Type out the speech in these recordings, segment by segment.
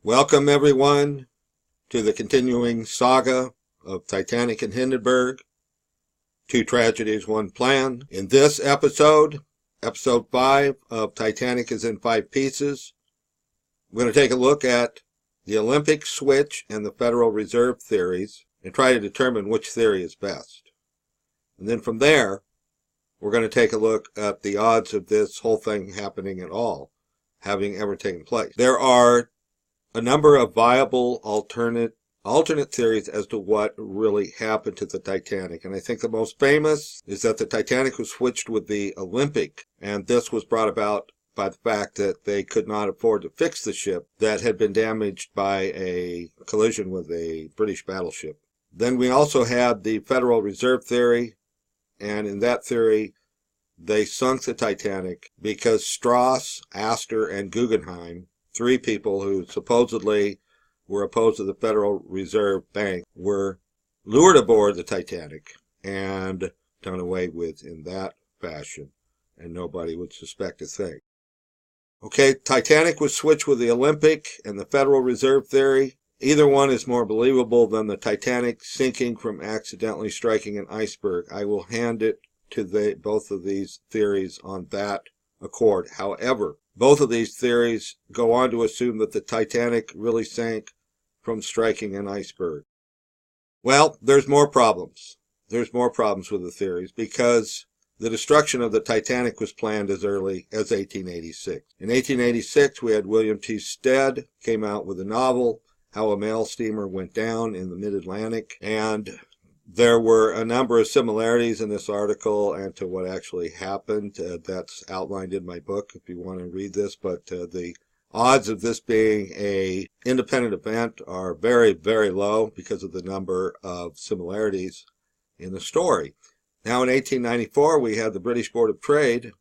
Welcome, everyone, to the continuing saga of Titanic and Hindenburg, Two Tragedies, One Plan. In this episode, episode 5 of Titanic is in 5 pieces, we're going to take a look at the Olympic switch and the Federal Reserve theories and try to determine which theory is best. And then from there, we're going to take a look at the odds of this whole thing happening at all, having ever taken place. There are a number of viable alternate theories as to what really happened to the Titanic. And I think the most famous is that the Titanic was switched with the Olympic, and this was brought about by the fact that they could not afford to fix the ship that had been damaged by a collision with a British battleship. Then we also had the Federal Reserve theory, and in that theory, they sunk the Titanic because Strauss, Astor, and Guggenheim, 3 people who supposedly were opposed to the Federal Reserve Bank, were lured aboard the Titanic and done away with in that fashion, and nobody would suspect a thing. Okay, Titanic was switched with the Olympic and the Federal Reserve theory. Either one is more believable than the Titanic sinking from accidentally striking an iceberg. I will hand it to both of these theories on that accord. However, both of these theories go on to assume that the Titanic really sank from striking an iceberg. Well, there's more problems. There's more problems with the theories because the destruction of the Titanic was planned as early as 1886. In 1886, we had William T. Stead came out with a novel, How a Mail Steamer Went Down in the Mid-Atlantic, and there were a number of similarities in this article and to what actually happened. That's outlined in my book if you want to read this, but the odds of this being an independent event are very, very low because of the number of similarities in the story. Now in 1894, we had the British Board of Trade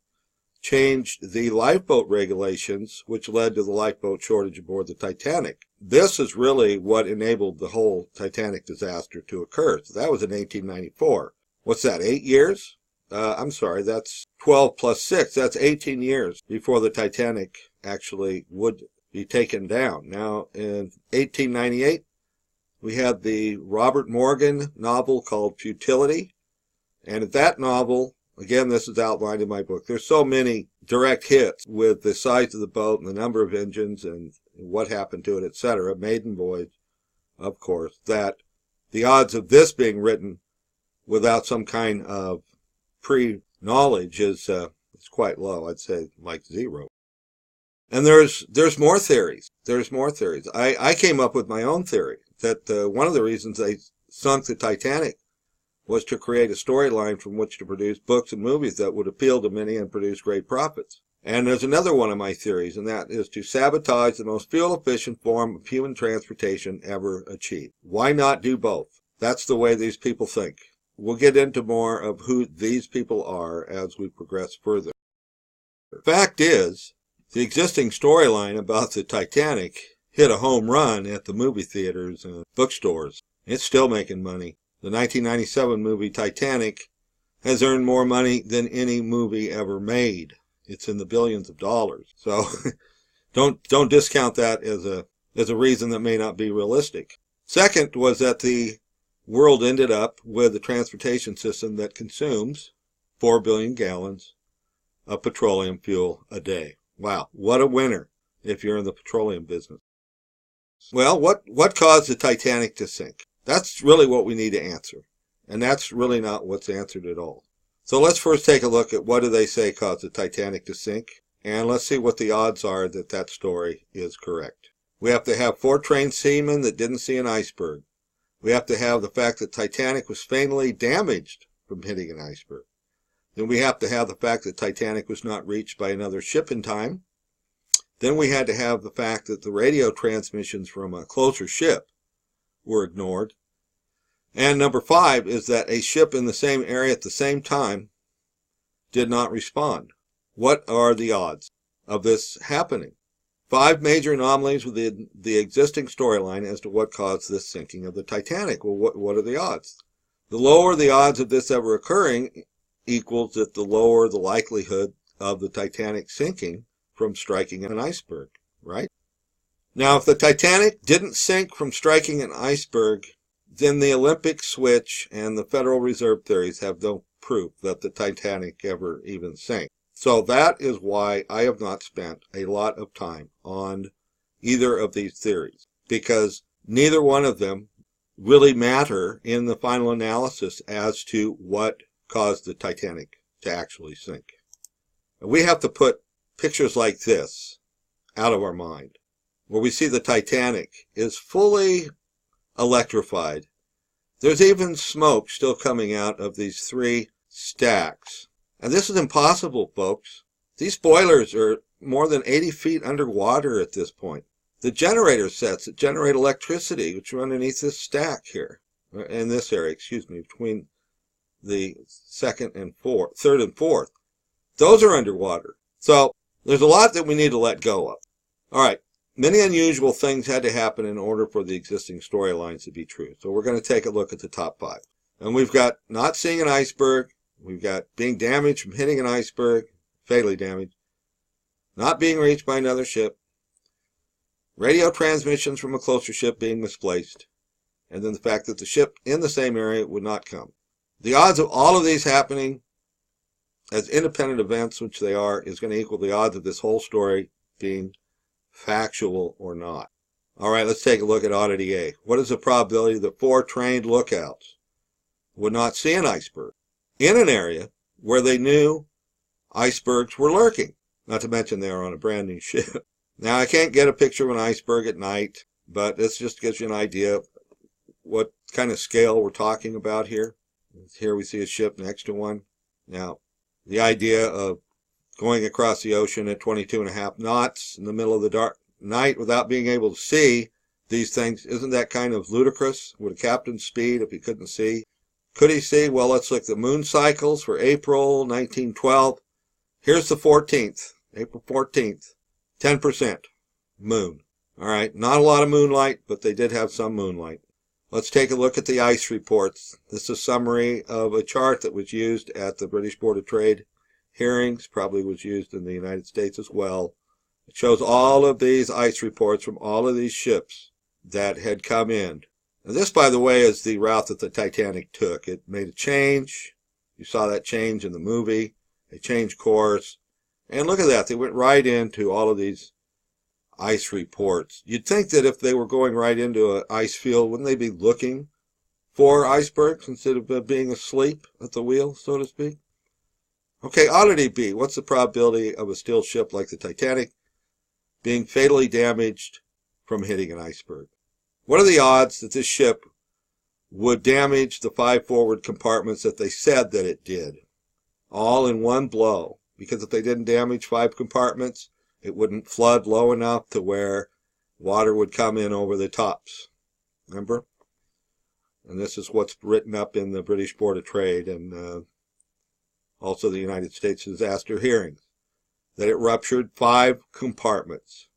changed the lifeboat regulations, which led to the lifeboat shortage aboard the Titanic. This is really what enabled the whole Titanic disaster to occur. So that was in 1894. What's that, 8 years? I'm sorry, that's 12 plus 6. That's 18 years before the Titanic actually would be taken down. Now, in 1898, we had the Robert Morgan novel called Futility. And at that novel, again, this is outlined in my book, there's so many direct hits with the size of the boat and the number of engines and what happened to it, etc., maiden voyage, of course, that the odds of this being written without some kind of pre-knowledge is quite low. I'd say like 0. And there's more theories. There's more theories. I came up with my own theory that one of the reasons they sunk the Titanic was to create a storyline from which to produce books and movies that would appeal to many and produce great profits. And there's another one of my theories, and that is to sabotage the most fuel-efficient form of human transportation ever achieved. Why not do both? That's the way these people think. We'll get into more of who these people are as we progress further. The fact is, the existing storyline about the Titanic hit a home run at the movie theaters and bookstores. It's still making money. The 1997 movie Titanic has earned more money than any movie ever made. It's in the billions of dollars. So don't discount that as a reason that may not be realistic. Second was that the world ended up with a transportation system that consumes 4 billion gallons of petroleum fuel a day. Wow, what a winner if you're in the petroleum business. Well, what caused the Titanic to sink? That's really what we need to answer. And that's really not what's answered at all. So let's first take a look at what do they say caused the Titanic to sink. And let's see what the odds are that that story is correct. We have to have 4 trained seamen that didn't see an iceberg. We have to have the fact that Titanic was fatally damaged from hitting an iceberg. Then we have to have the fact that Titanic was not reached by another ship in time. Then we had to have the fact that the radio transmissions from a closer ship were ignored. And number 5 is that a ship in the same area at the same time did not respond. What are the odds of this happening? 5 major anomalies within the existing storyline as to what caused this sinking of the Titanic. Well, what are the odds? The lower the odds of this ever occurring equals that the lower the likelihood of the Titanic sinking from striking an iceberg, right? Now, if the Titanic didn't sink from striking an iceberg, then the Olympic switch and the Federal Reserve theories have no proof that the Titanic ever even sank. So that is why I have not spent a lot of time on either of these theories, because neither one of them really matter in the final analysis as to what caused the Titanic to actually sink. We have to put pictures like this out of our mind, where we see the Titanic is fully electrified. There's even smoke still coming out of these three stacks. And this is impossible, folks. These boilers are more than 80 feet underwater at this point. The generator sets that generate electricity, which are underneath this stack here, in this area, between the third and fourth. Those are underwater. So there's a lot that we need to let go of. All right. Many unusual things had to happen in order for the existing storylines to be true. So we're going to take a look at the top 5. And we've got not seeing an iceberg. We've got being damaged from hitting an iceberg, fatally damaged. Not being reached by another ship. Radio transmissions from a closer ship being misplaced. And then the fact that the ship in the same area would not come. The odds of all of these happening as independent events, which they are, is going to equal the odds of this whole story being factual or not. All right, let's take a look at oddity A. What is the probability that 4 trained lookouts would not see an iceberg in an area where they knew icebergs were lurking? Not to mention they are on a brand new ship. Now, I can't get a picture of an iceberg at night, but this just gives you an idea of what kind of scale we're talking about here. Here we see a ship next to one. Now, the idea of going across the ocean at 22.5 knots in the middle of the dark night without being able to see these things, isn't that kind of ludicrous? Would a captain speed if he couldn't see? Could he see? Well, let's look at the moon cycles for April 1912. Here's the 14th, April 14th, 10% moon. All right, not a lot of moonlight, but they did have some moonlight. Let's take a look at the ice reports. This is a summary of a chart that was used at the British Board of Trade hearings, probably was used in the United States as well. It shows all of these ice reports from all of these ships that had come in. And this, by the way, is the route that the Titanic took. It made a change. You saw that change in the movie. They changed course. And look at that. They went right into all of these ice reports. You'd think that if they were going right into an ice field, wouldn't they be looking for icebergs instead of being asleep at the wheel, so to speak? Okay, oddity B. What's the probability of a still ship like the Titanic being fatally damaged from hitting an iceberg? What are the odds that this ship would damage the 5 forward compartments that they said that it did, all in one blow? Because if they didn't damage 5 compartments, it wouldn't flood low enough to where water would come in over the tops. Remember? And this is what's written up in the British Board of Trade and also the United States disaster hearings, that it ruptured 5 compartments.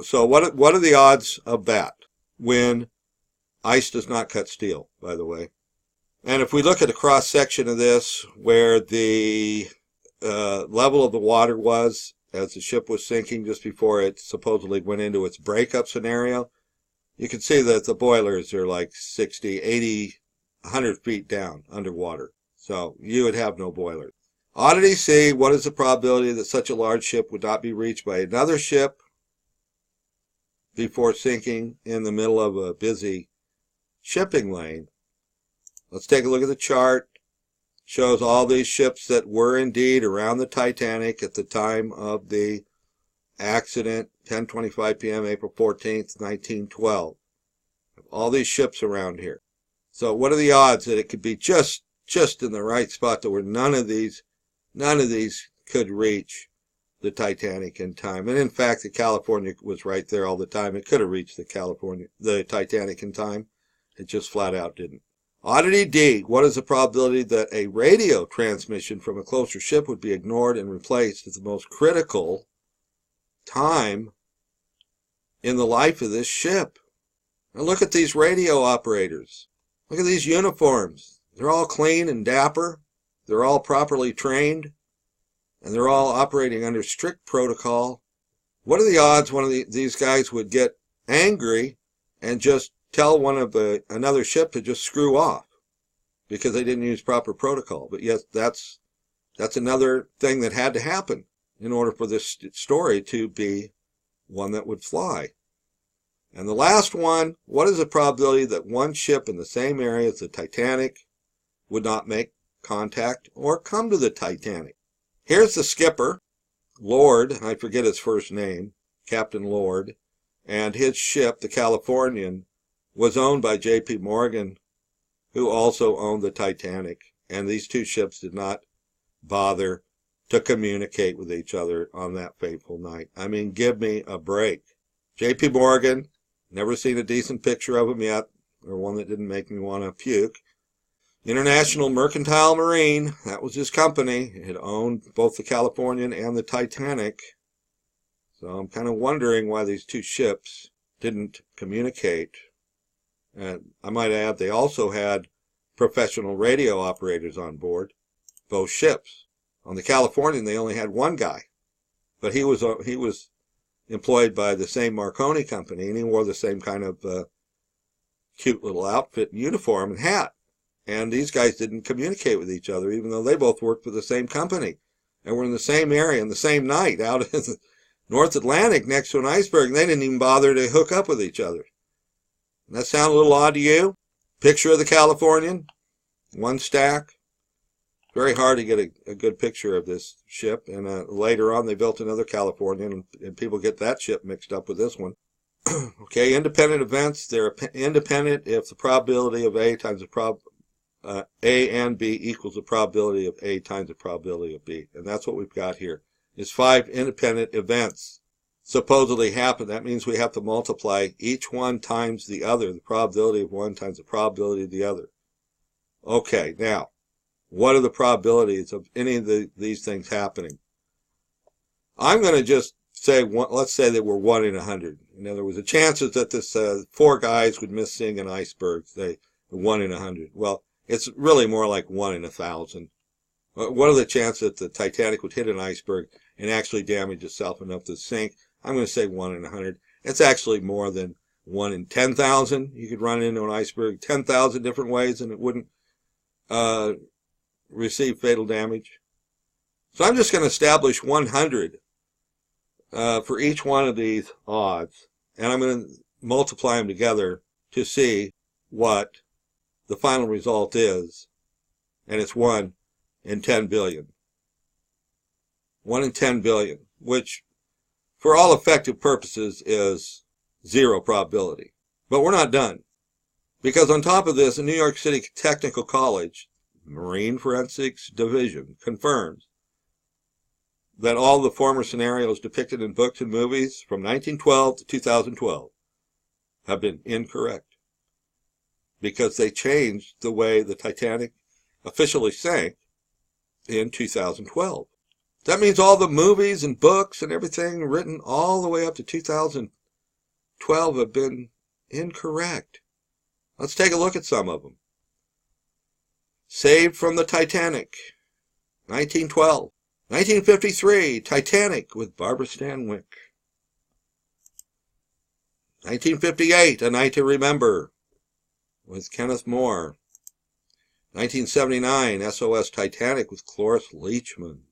So what are the odds of that when ice does not cut steel, by the way? And if we look at a cross-section of this where the level of the water was as the ship was sinking just before it supposedly went into its breakup scenario, you can see that the boilers are like 60, 80, 100 feet down underwater. So you would have no boilers. Oddity C, what is the probability that such a large ship would not be reached by another ship before sinking in the middle of a busy shipping lane? Let's take a look at the chart. It shows all these ships that were indeed around the Titanic at the time of the accident, 10:25 p.m., April 14th, 1912. All these ships around here. So what are the odds that it could be just in the right spot to where none of these could reach the Titanic in time? And in fact, the California was right there all the time. It could have reached the Titanic in time. It just flat out didn't. Oddity D, what is the probability that a radio transmission from a closer ship would be ignored and replaced at the most critical time in the life of this ship? Now look at these radio operators. Look at these uniforms. They're all clean and dapper. They're all properly trained. And they're all operating under strict protocol. What are the odds one of these guys would get angry and just tell another ship to just screw off because they didn't use proper protocol? But yes, that's another thing that had to happen in order for this story to be one that would fly. And the last one, what is the probability that one ship in the same area as the Titanic would not make contact or come to the Titanic? Here's the skipper, Lord, I forget his first name, Captain Lord, and his ship, the Californian, was owned by J.P. Morgan, who also owned the Titanic. And these two ships did not bother to communicate with each other on that fateful night. I mean, give me a break. J.P. Morgan, never seen a decent picture of him yet, or one that didn't make me want to puke. International Mercantile Marine, that was his company. It owned both the Californian and the Titanic. So I'm kind of wondering why these two ships didn't communicate. And I might add, they also had professional radio operators on board, both ships. On the Californian, they only had one guy, but he was employed by the same Marconi company, and he wore the same kind of cute little outfit and uniform and hat. And these guys didn't communicate with each other, even though they both worked for the same company and were in the same area on the same night out in the North Atlantic next to an iceberg, and they didn't even bother to hook up with each other. Does that sound a little odd to you? Picture of the Californian, one stack. Very hard to get a good picture of this ship, and later on they built another Californian, and people get that ship mixed up with this one. Okay, independent events, they're independent if the probability of A times A and B equals the probability of A times the probability of B. And that's what we've got here. Is 5 independent events supposedly happen. That means we have to multiply each one times the other, the probability of one times the probability of the other. Okay, now, what are the probabilities of any of these things happening? I'm going to just say, let's say they were 1 in 100. In other words, the chances that this 4 guys would miss seeing an iceberg, say 1 in 100. Well, it's really more like 1 in 1,000. What are the chances that the Titanic would hit an iceberg and actually damage itself enough to sink? I'm going to say 1 in 100. It's actually more than 1 in 10,000. You could run into an iceberg 10,000 different ways and it wouldn't receive fatal damage. So I'm just going to establish 100 for each one of these odds, and I'm going to multiply them together to see what the final result is, and it's 1 in 10 billion. 1 in 10 billion, which for all effective purposes is 0 probability. But we're not done, because on top of this, the New York City Technical College Marine Forensics Division confirms that all the former scenarios depicted in books and movies from 1912 to 2012 have been incorrect, because they changed the way the Titanic officially sank in 2012. That means all the movies and books and everything written all the way up to 2012 have been incorrect. Let's take a look at some of them. Saved from the Titanic, 1912. 1953, Titanic with Barbara Stanwyck. 1958, A Night to Remember with Kenneth More. 1979, SOS Titanic with Cloris Leachman.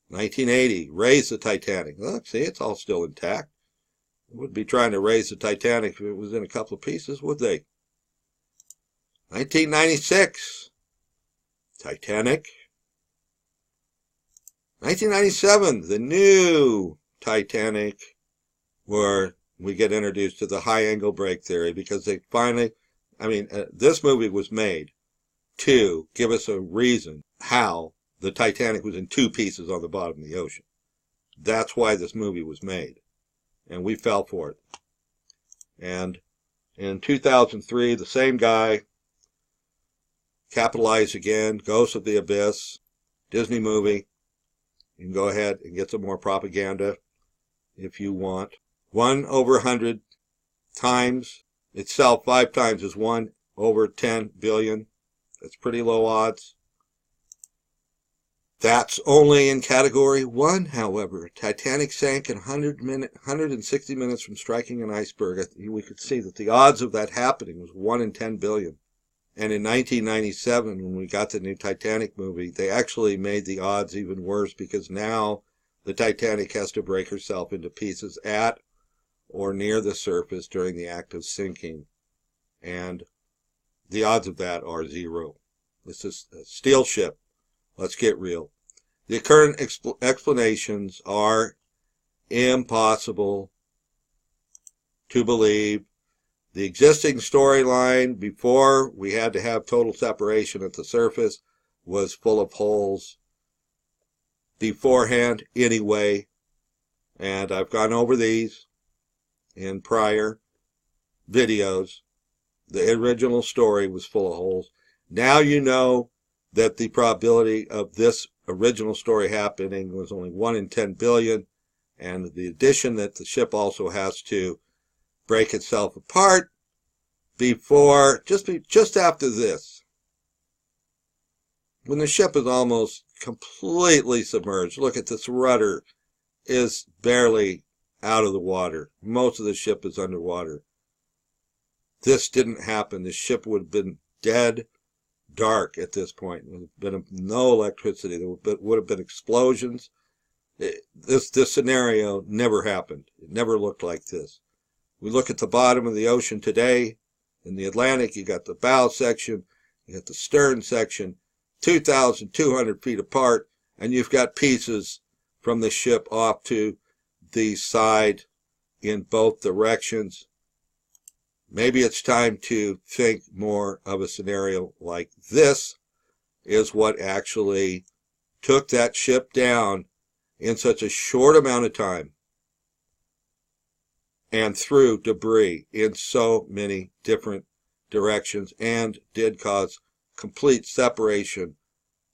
1980, Raise the Titanic. Look, see, it's all still intact. They wouldn't be trying to raise the Titanic if it was in a couple of pieces, would they? 1996, Titanic. 1997, the new Titanic, where we get introduced to the high-angle brake theory, because they finally, this movie was made to give us a reason how the Titanic was in 2 pieces on the bottom of the ocean. That's why this movie was made, and we fell for it. And in 2003, the same guy capitalized again, Ghosts of the Abyss, Disney movie. You can go ahead and get some more propaganda if you want. 1 over 100 times itself 5 times is 1 over 10 billion. That's pretty low odds. That's only in Category 1, however. Titanic sank in 160 minutes from striking an iceberg. We could see that the odds of that happening was 1 in 10 billion. And in 1997, when we got the new Titanic movie, they actually made the odds even worse, because now the Titanic has to break herself into pieces at or near the surface during the act of sinking. And the odds of that are 0. This is a steel ship. Let's get real. The current explanations are impossible to believe. The existing storyline before we had to have total separation at the surface was full of holes beforehand anyway. And I've gone over these in prior videos. The original story was full of holes. Now you know that the probability of this original story happening was only 1 in 10 billion, and the addition that the ship also has to break itself apart before, just after this, when the ship is almost completely submerged. Look at this, rudder is barely out of the water. Most of the ship is underwater. This didn't happen. The ship would have been dead dark at this point. There would have been no electricity. There would have been explosions. This scenario never happened. It never looked like this. We look at the bottom of the ocean today. In the Atlantic, you got the bow section, you got the stern section, 2,200 feet apart, and you've got pieces from the ship off to the side in both directions. Maybe it's time to think more of a scenario like this is what actually took that ship down in such a short amount of time and threw debris in so many different directions, and did cause complete separation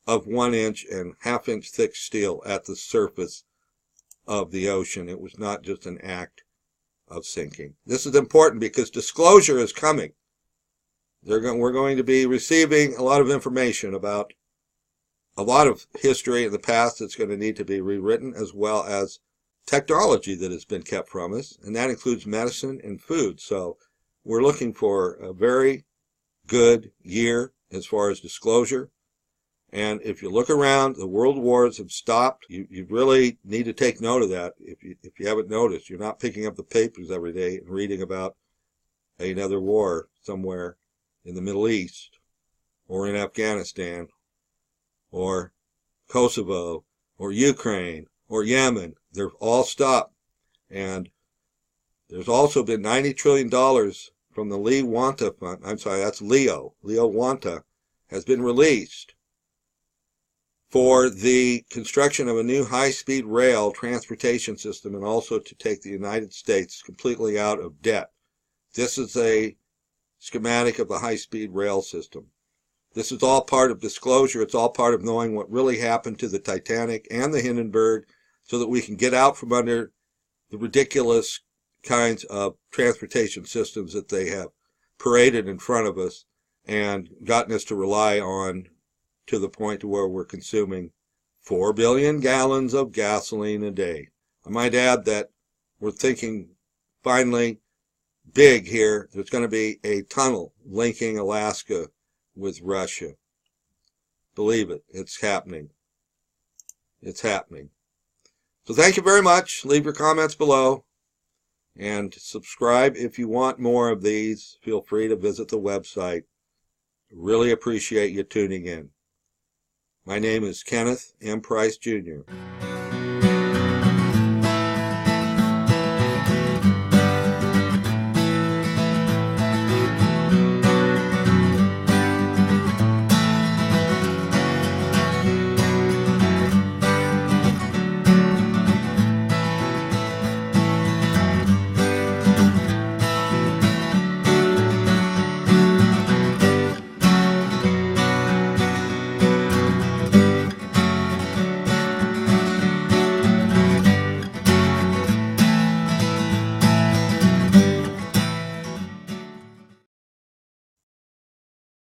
of 1 inch and ½ inch thick steel at the surface of the ocean. It was not just an act of sinking. This is important because disclosure is coming. We're going to be receiving a lot of information about a lot of history in the past that's going to need to be rewritten, as well as technology that has been kept from us, and that includes medicine and food. So we're looking for a very good year as far as disclosure. And if you look around, the world wars have stopped. You really need to take note of that. If you haven't noticed, you're not picking up the papers every day and reading about another war somewhere in the Middle East, or in Afghanistan, or Kosovo, or Ukraine, or Yemen. They're all stopped. And there's also been $90 trillion from the Lee Wanta Fund. I'm sorry, that's Leo. Leo Wanta has been released for the construction of a new high-speed rail transportation system, and also to take the United States completely out of debt. This is a schematic of the high-speed rail system. This is all part of disclosure. It's all part of knowing what really happened to the Titanic and the Hindenburg, so that we can get out from under the ridiculous kinds of transportation systems that they have paraded in front of us and gotten us to rely on, to the point to where we're consuming 4 billion gallons of gasoline a day. I might add that we're thinking finally big here. There's going to be a tunnel linking Alaska with Russia. Believe it, it's happening. It's happening. So thank you very much. Leave your comments below. And subscribe if you want more of these. Feel free to visit the website. Really appreciate you tuning in. My name is Kenneth M. Price, Jr.